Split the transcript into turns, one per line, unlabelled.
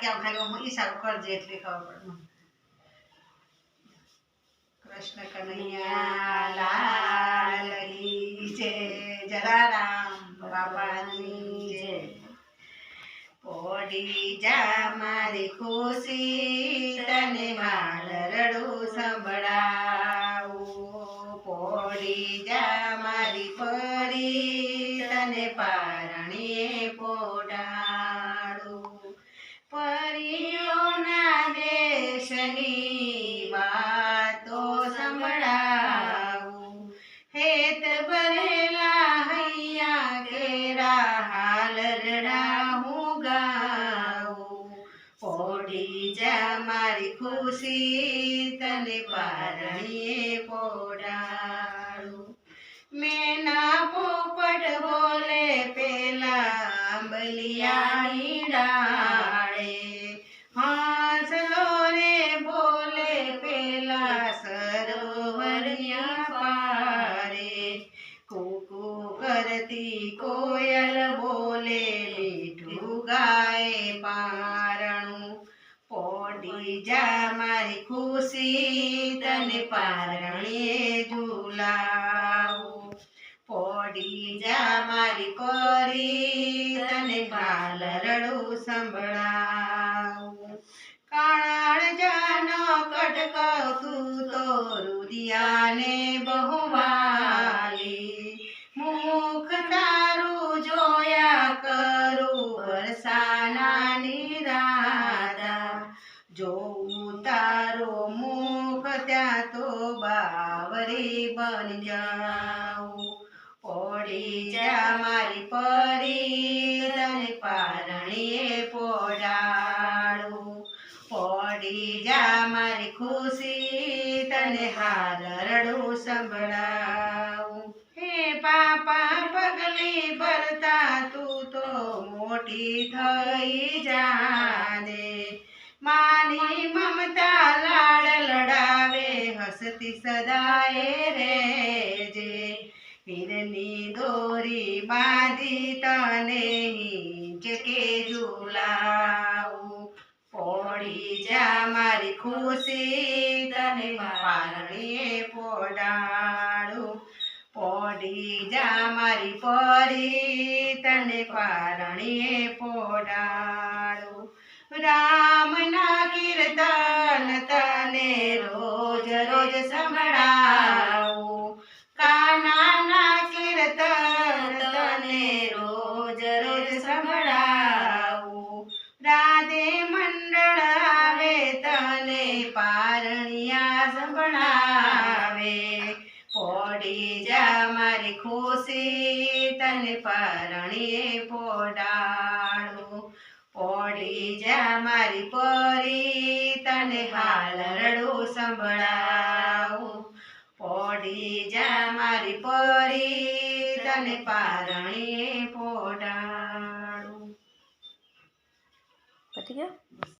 કે આમ ખાલી આમ ઈશારો કરજે એટલે ખબર પડે. કૃષ્ણ કનૈયા લાલ કી જય, જલારામ બાપાની જય. પોડી જા મારી ખુશી તને હાલ રડું સંભળાવું. પોડી જા મારી પરી તને પારણીએ પોડાડું. પરીઓના દેશની વાતો સંભળાવું. હેત ભરેલા હૈયા કેરા હાલ રડાવું ગાવું. પોડી જા મારી ખુશી તને પારણીએ પોડાડું. મેના પોપટ બોલે પેલા આંબલિયાની ડાળે. હાંસલો રે બોલે પેલા સરોવરના પારે. કૂકુ કરતી કોયલ બોલે મીઠું ગાય પારણું. પોડી જા મારી ખુશી તને પારણીએ ઝુલાવું. પોડી જા મારી પરી તને હાલ રડું સંભળાવું. કાળ જાનો કટકાવતું તો રુદિયાને બહુ વાલી. મુખ તારું જોયા કરું વરસાના નિરાદા. જોઉં તારો મુખ ત્યાં તો બાવરી બની જાઉં. પોડી જા મારી પરી તને પારણીએ પોડાડું. પોડી જા મારી ખુશી તને હાલ રડું સંભળાવું. હે પાપા પગલી ભરતા તું તો મોટી થઈ જાને. માની મમતા લાડ લડાવે હસતી સદાએ રેજે. હીરની દોરી બાંધી તને હિંચકે ઝુલાવું. પોડી જા મારી ખુશી તને પારણીએ પોડાડું. પોડી જા મારી પરી તને પારણીએ પોડાડું. રામના કીર્તન તને રોજ રોજ સંભળાવું. કાનાના કીર્તન તને રોજ રોજ સંભળાવું. રાધે મંડળ આવે તને પારણિયા સંભળાવે. પોડી જા મારી ખુશી તને પારણીએ પોડાડું. પોડી જા મારી પરી તને હાલ રડું સંભળાવું. પોડી જા મારી પરી તને પારણીએ પોડાડું. પતી ગયો?